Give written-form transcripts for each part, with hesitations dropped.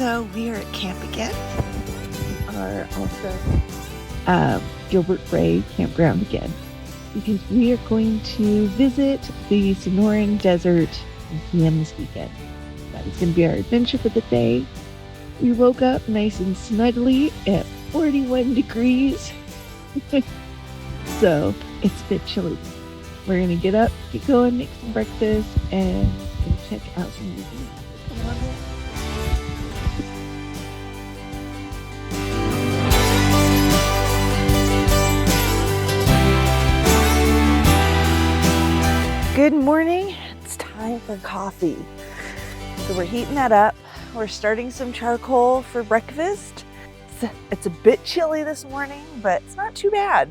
So we are at camp again. We are also Gilbert Ray Campground again, because we are going to visit the Sonoran Desert Museum this weekend. That is going to be our adventure for the day. We woke up nice and snugly at 41 degrees, so it's a bit chilly. We're going to get up, get going, make some breakfast, and check out the museum. Come on in. Good morning. It's time for coffee. So we're heating that up. We're starting some charcoal for breakfast. It's a bit chilly this morning, but it's not too bad.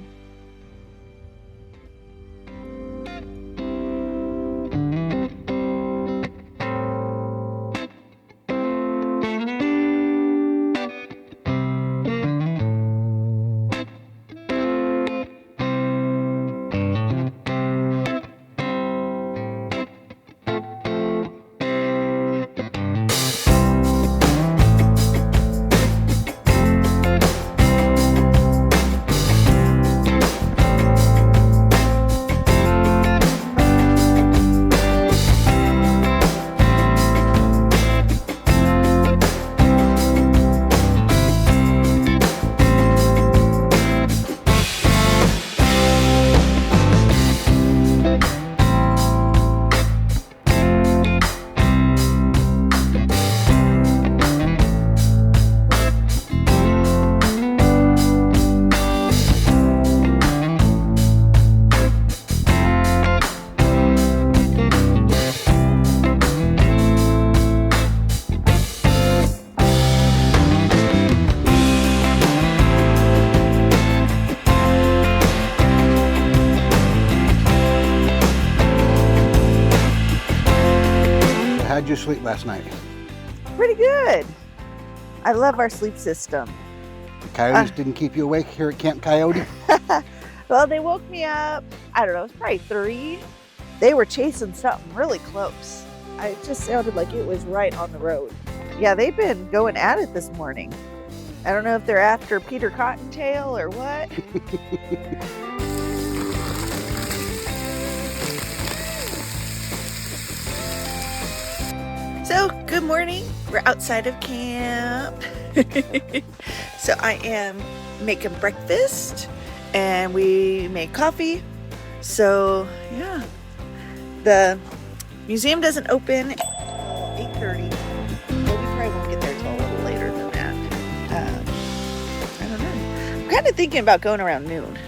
How'd you sleep last night? Pretty good. I love our sleep system. The coyotes didn't keep you awake here at Camp Coyote? Well, they woke me up, I don't know, it was probably 3. They were chasing something really close. It just sounded like it was right on the road. Yeah, they've been going at it this morning. I don't know if they're after Peter Cottontail or what. So, good morning. We're outside of camp. So I am making breakfast and we made coffee. So, yeah. The museum doesn't open until 8:30. Well, we probably won't get there until a little later than that. I don't know. I'm kind of thinking about going around noon.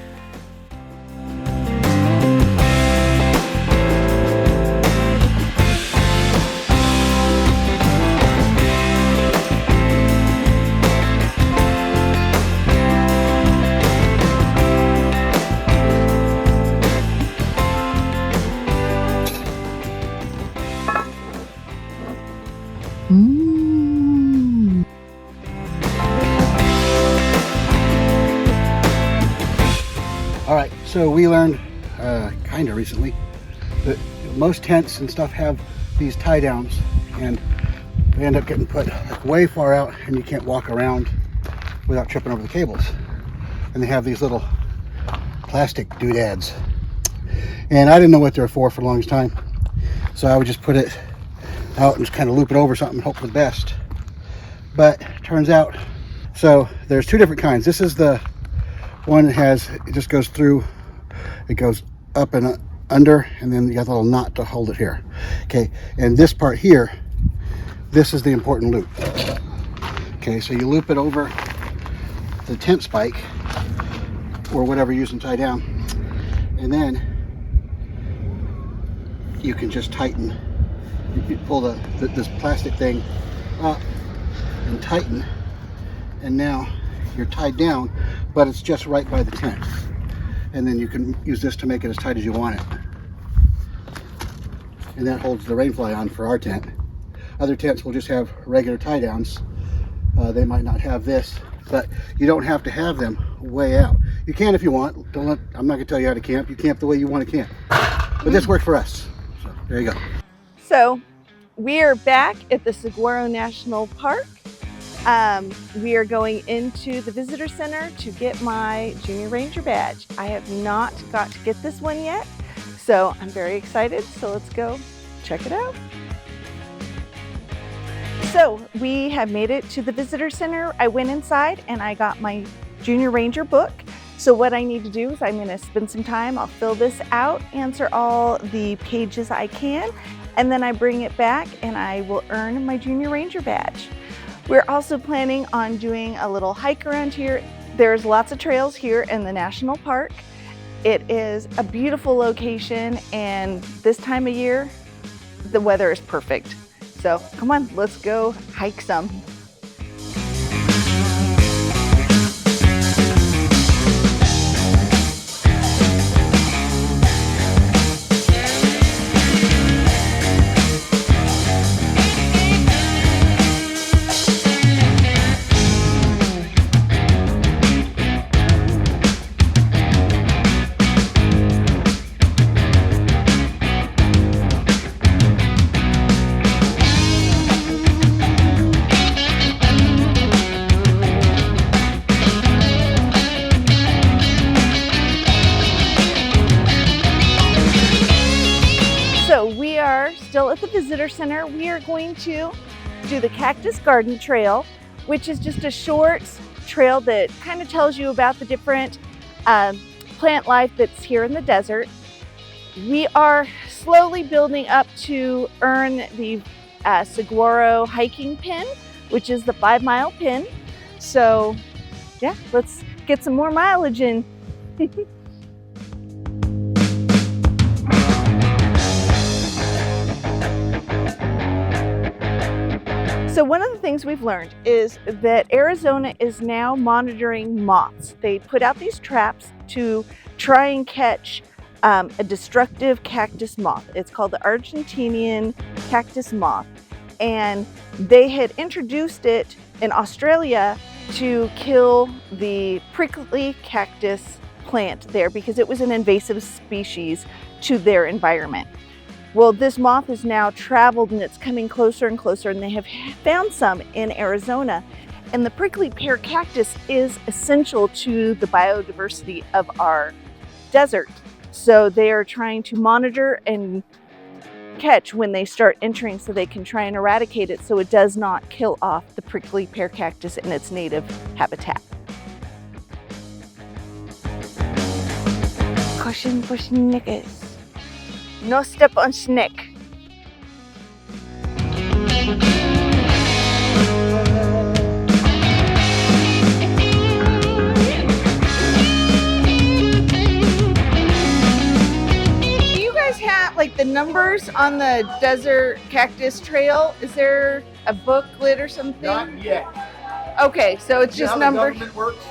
All right, so we learned kind of recently that most tents and stuff have these tie downs, and they end up getting put like way far out and you can't walk around without tripping over the cables. And they have these little plastic doodads. And I didn't know what they were for the longest time. So I would just put it out and just kind of loop it over something and hope for the best. But turns out, so there's 2 different kinds. This is the one that has, it just goes through, it goes up and under, and then you got a little knot to hold it here. Okay, and this part here, this is the important loop. Okay, so you loop it over the tent spike, or whatever you're using tie down, and then you can just tighten. You pull this plastic thing up and tighten, and now you're tied down, but it's just right by the tent. And then you can use this to make it as tight as you want it. And that holds the rainfly on for our tent. Other tents will just have regular tie downs. They might not have this, but you don't have to have them way out. You can if you want. I'm not gonna tell you how to camp. You camp the way you want to camp. But this worked for us. So there you go. So we are back at the Saguaro National Park, We are going into the visitor center to get my Junior Ranger badge. I have not got to get this one yet, so I'm very excited. So let's go check it out. So we have made it to the visitor center. I went inside and I got my Junior Ranger book. So what I need to do is I'm going to spend some time, I'll fill this out, answer all the pages I can, and then I bring it back and I will earn my Junior Ranger badge. We're also planning on doing a little hike around here. There's lots of trails here in the national park. It is a beautiful location, and this time of year, the weather is perfect. So come on, let's go hike some. So we are still at the visitor center. We are going to do the Cactus Garden Trail, which is just a short trail that kind of tells you about the different plant life that's here in the desert. We are slowly building up to earn the Saguaro hiking pin, which is the 5-mile pin. So yeah, let's get some more mileage in. So one of the things we've learned is that Arizona is now monitoring moths. They put out these traps to try and catch a destructive cactus moth. It's called the Argentinian cactus moth. And they had introduced it in Australia to kill the prickly cactus plant there because it was an invasive species to their environment. Well, this moth has now traveled and it's coming closer and closer, and they have found some in Arizona. And the prickly pear cactus is essential to the biodiversity of our desert. So they are trying to monitor and catch when they start entering so they can try and eradicate it so it does not kill off the prickly pear cactus in its native habitat. Caution for snickers. No step on snake. Do you guys have like the numbers on the desert cactus trail? Is there a booklet or something? Not yet. Okay, so it's just numbers. The government works.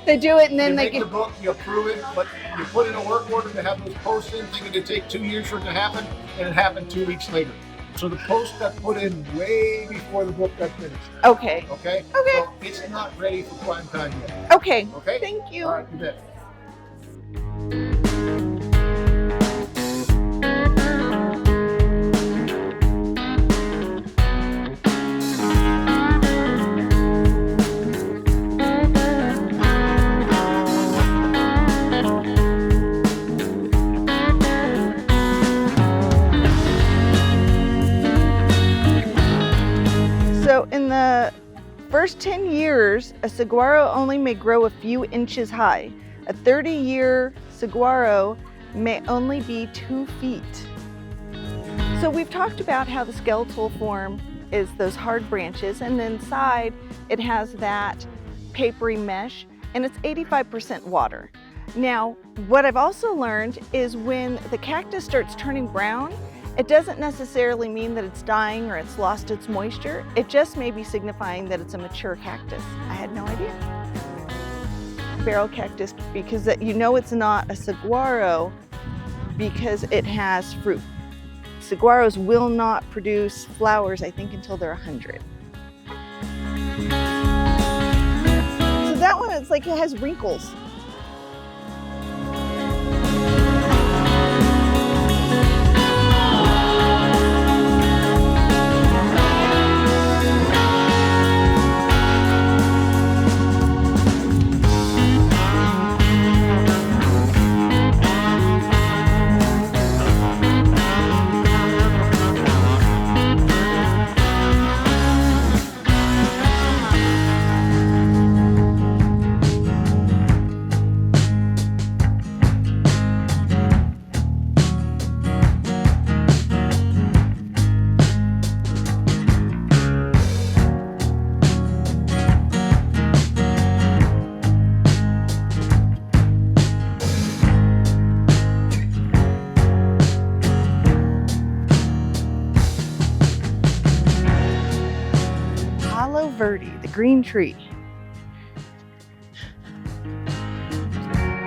They do it and then You they make get the book, you approve it, but you put in a work order to have those posts in, thinking it'd take 2 years for it to happen, and it happened 2 weeks later. So the post got put in way before the book got finished. Okay. Okay? Okay. So it's not ready for prime time yet. Okay. Okay? Thank you. All right, you bet. So in the first 10 years, a saguaro only may grow a few inches high. A 30-year saguaro may only be 2 feet. So we've talked about how the skeletal form is those hard branches, and inside it has that papery mesh, and it's 85% water. Now, what I've also learned is when the cactus starts turning brown, it doesn't necessarily mean that it's dying or it's lost its moisture. It just may be signifying that it's a mature cactus. I had no idea. Barrel cactus, because you know it's not a saguaro because it has fruit. Saguaros will not produce flowers, I think, until they're 100. So that one, it's like it has wrinkles. green tree.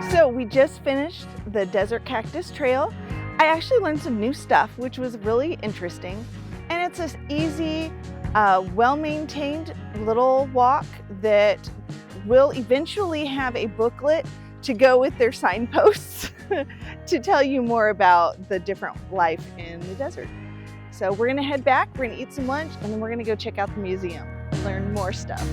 So we just finished the Desert Cactus Trail. I actually learned some new stuff, which was really interesting. And it's this easy, well-maintained little walk that will eventually have a booklet to go with their signposts to tell you more about the different life in the desert. So we're gonna head back, we're gonna eat some lunch, and then we're gonna go check out the museum, learn more stuff.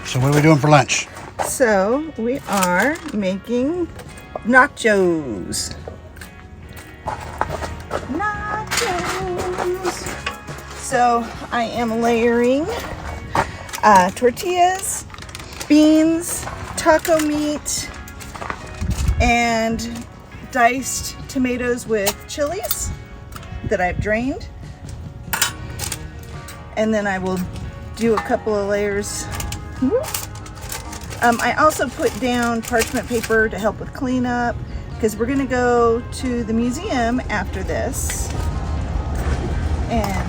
So what are we doing for lunch? So we are making nachos. So I am layering tortillas, beans, taco meat, and diced tomatoes with chilies that I've drained. And then I will do a couple of layers. I also put down parchment paper to help with cleanup because we're gonna go to the museum after this. And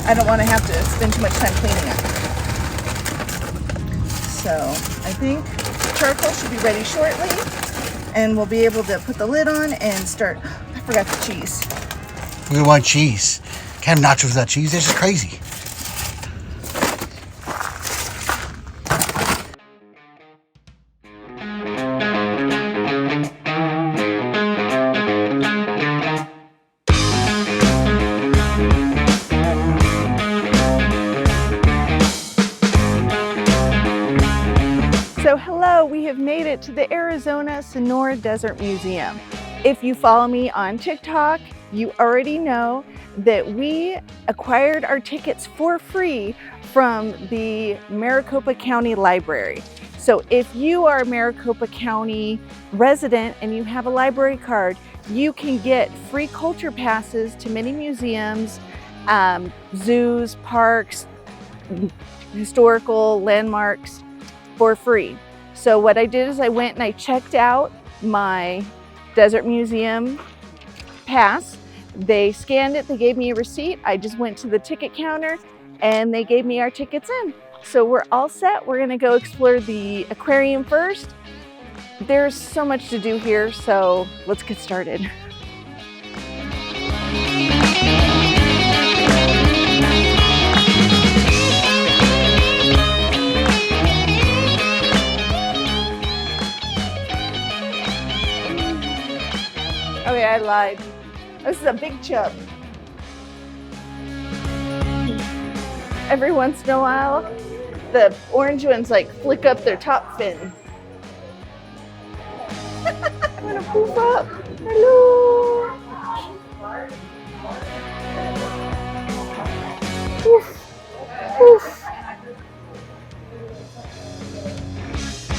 I don't want to have to spend too much time cleaning up. So I think charcoal should be ready shortly, and we'll be able to put the lid on and start. I forgot the cheese. We want cheese. Can't have nachos without cheese. This is crazy. So hello, we have made it to the Arizona Sonora Desert Museum. If you follow me on TikTok, you already know that we acquired our tickets for free from the Maricopa County Library. So if you are a Maricopa County resident and you have a library card, you can get free culture passes to many museums, zoos, parks, historical landmarks for free. So what I did is I went and I checked out my Desert Museum pass. They scanned it, they gave me a receipt. I just went to the ticket counter and they gave me our tickets in. So we're all set. We're gonna go explore the aquarium first. There's so much to do here, so let's get started. Okay, I lied. This is a big chub. Every once in a while, the orange ones like flick up their top fin. I'm gonna poof up. Hello. Poof. Poof.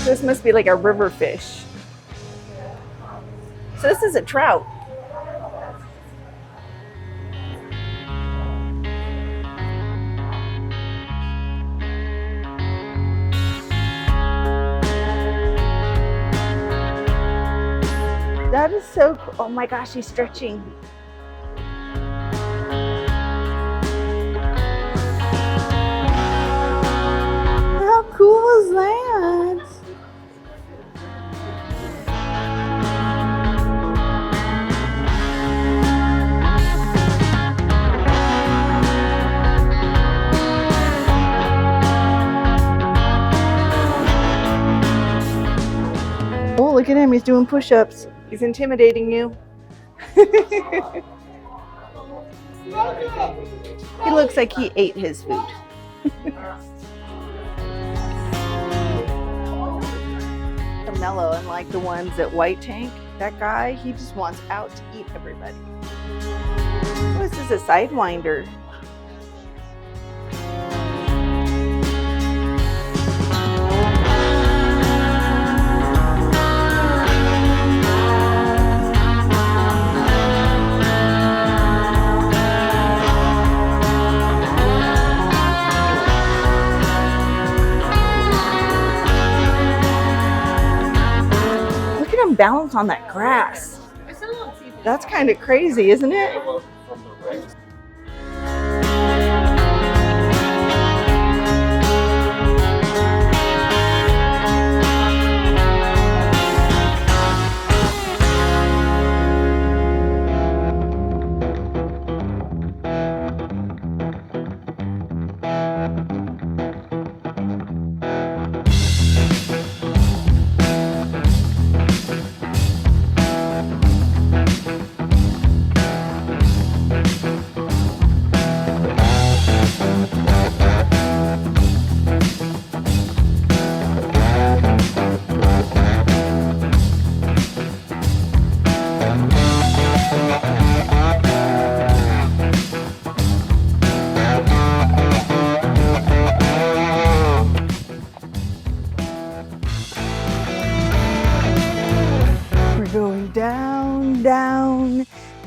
This must be like a river fish. So this is a trout. That is so cool. Oh my gosh, he's stretching. How cool is that? Oh, look at him, he's doing push-ups. He's intimidating you. He looks like he ate his food. Mellow, unlike the ones at White Tank. That guy, he just wants out to eat everybody. Oh, this is a sidewinder. Balance on that grass. That's kind of crazy, isn't it?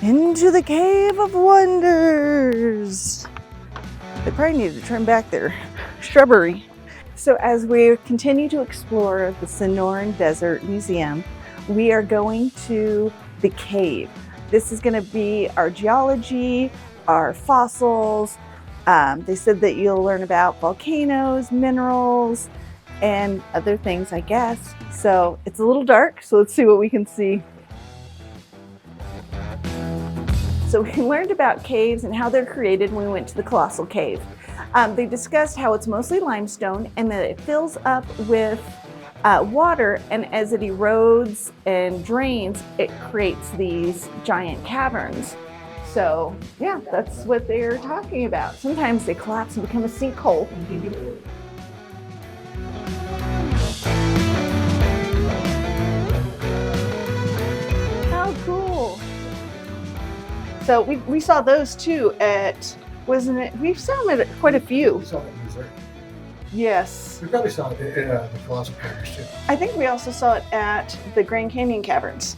into the Cave of Wonders. They probably need to trim back their shrubbery. So as we continue to explore the Sonoran Desert Museum, we are going to the cave. This is going to be our geology, our fossils. They said that you'll learn about volcanoes, minerals, and other things, I guess. So it's a little dark, so let's see what we can see. So we learned about caves and how they're created when we went to the Colossal Cave. They discussed how it's mostly limestone and that it fills up with water, and as it erodes and drains, it creates these giant caverns. So yeah, that's what they're talking about. Sometimes they collapse and become a sinkhole. How cool. So we saw those too at, wasn't it? We saw them at quite a few. We saw it in Missouri. Yes. We probably saw it at the Colossal Caverns too. I think we also saw it at the Grand Canyon Caverns.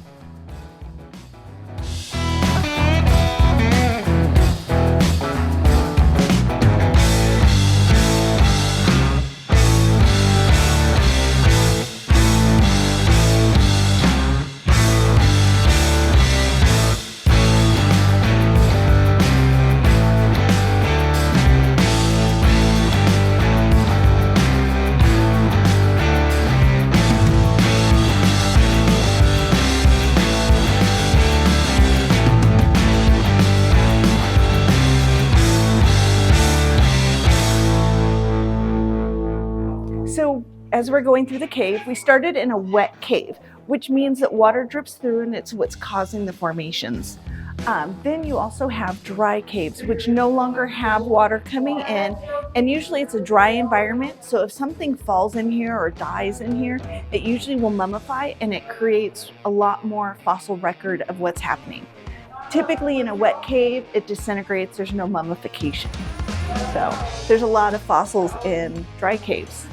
So as we're going through the cave, we started in a wet cave, which means that water drips through and it's what's causing the formations. Then you also have dry caves, which no longer have water coming in, and usually it's a dry environment. So if something falls in here or dies in here, it usually will mummify and it creates a lot more fossil record of what's happening. Typically in a wet cave, it disintegrates, there's no mummification. So there's a lot of fossils in dry caves.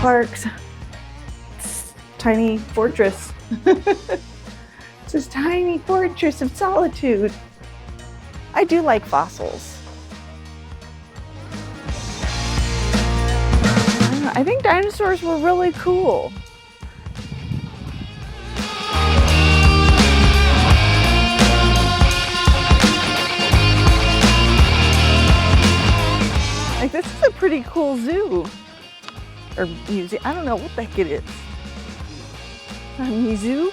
Clark's tiny fortress. It's this tiny fortress of solitude. I do like fossils. I think dinosaurs were really cool. Like, this is a pretty cool zoo. Or museum, I don't know what the heck it is. A museum?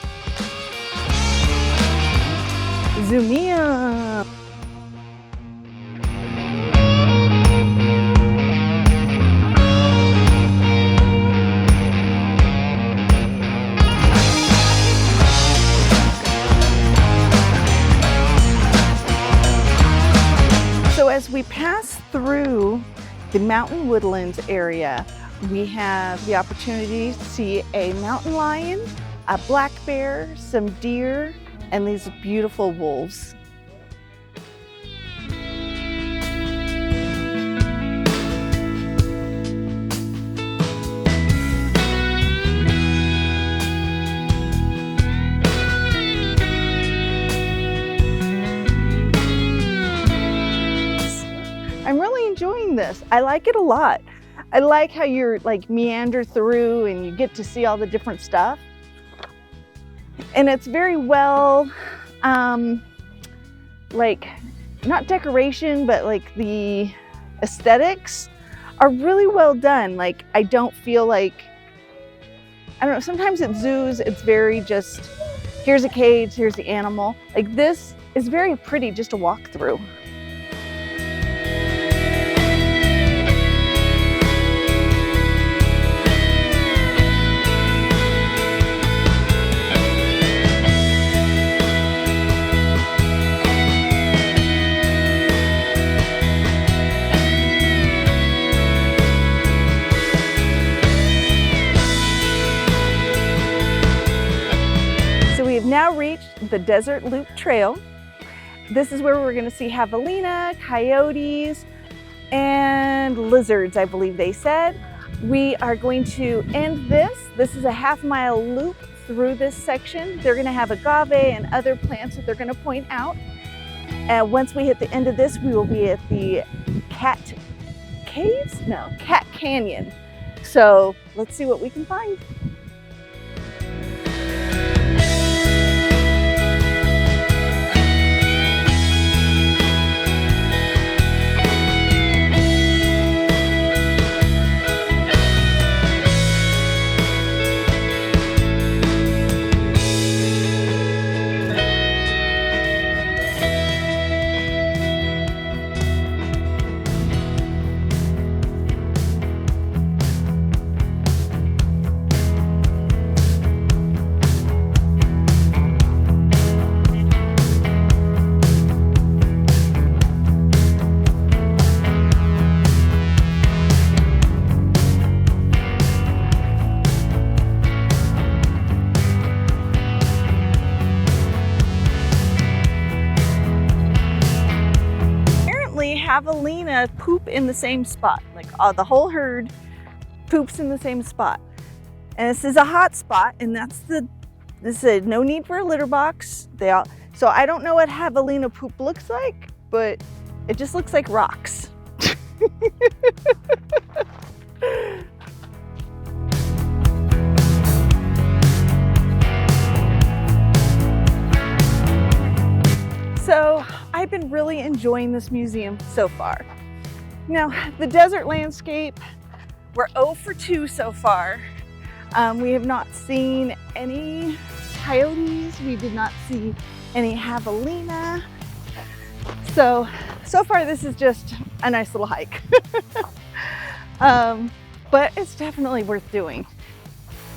Zoomium. So as we pass through the mountain woodlands area, we have the opportunity to see a mountain lion, a black bear, some deer, and these beautiful wolves. I'm really enjoying this. I like it a lot. I like how you're like meander through and you get to see all the different stuff. And it's very well, like, not decoration, but like the aesthetics are really well done. Like, I don't feel like, I don't know, sometimes at zoos, it's very just here's a cage, here's the animal. Like, this is very pretty just to walk through. We've now reached the Desert Loop Trail. This is where we're going to see javelina, coyotes, and lizards, I believe they said. We are going to end this. This is a half-mile loop through this section. They're going to have agave and other plants that they're going to point out. And once we hit the end of this, we will be at the Cat Caves? No, Cat Canyon. So let's see what we can find. Javelina poop in the same spot. Like the whole herd poops in the same spot. And this is a hot spot, and this is no need for a litter box. So I don't know what javelina poop looks like, but it just looks like rocks. So I've been really enjoying this museum so far. Now, the desert landscape, we're 0 for 2 so far. We have not seen any coyotes. We did not see any javelina. So far this is just a nice little hike. But it's definitely worth doing.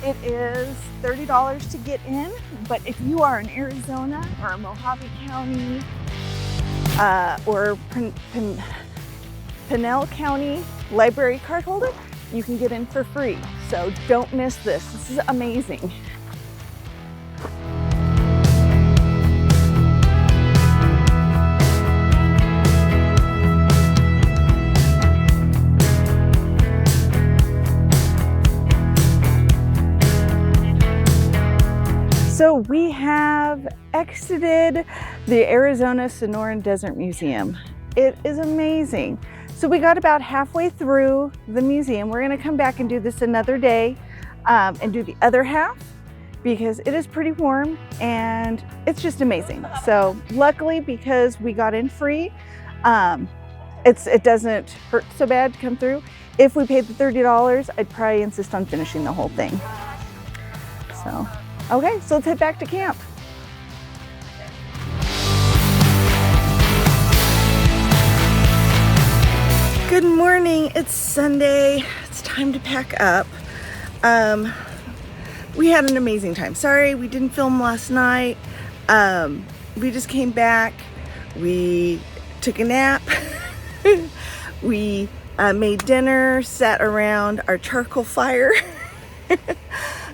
It is $30 to get in, but if you are in Arizona or Mojave County or Pinell County library card holder, you can get in for free. So don't miss this. This is amazing. So we have exited the Arizona Sonoran Desert Museum. It is amazing. So we got about halfway through the museum. We're gonna come back and do this another day and do the other half because it is pretty warm and it's just amazing. So luckily, because we got in free, it doesn't hurt so bad to come through. If we paid the $30, I'd probably insist on finishing the whole thing. So. Okay, so let's head back to camp. Good morning, it's Sunday. It's time to pack up. We had an amazing time. Sorry, we didn't film last night. We just came back. We took a nap. We made dinner, sat around our charcoal fire.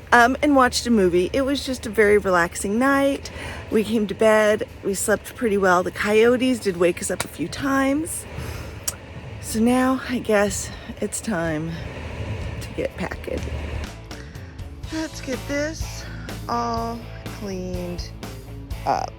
And watched a movie. It was just a very relaxing night. We came to bed. We slept pretty well. The coyotes did wake us up a few times. So now I guess it's time to get packing. Let's get this all cleaned up.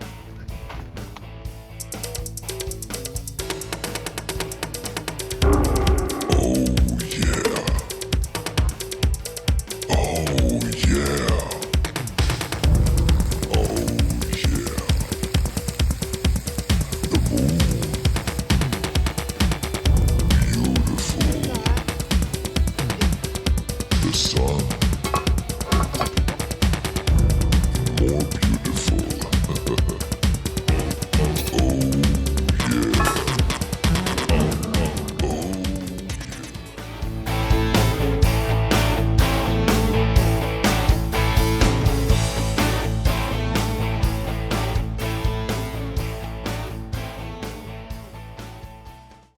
The sun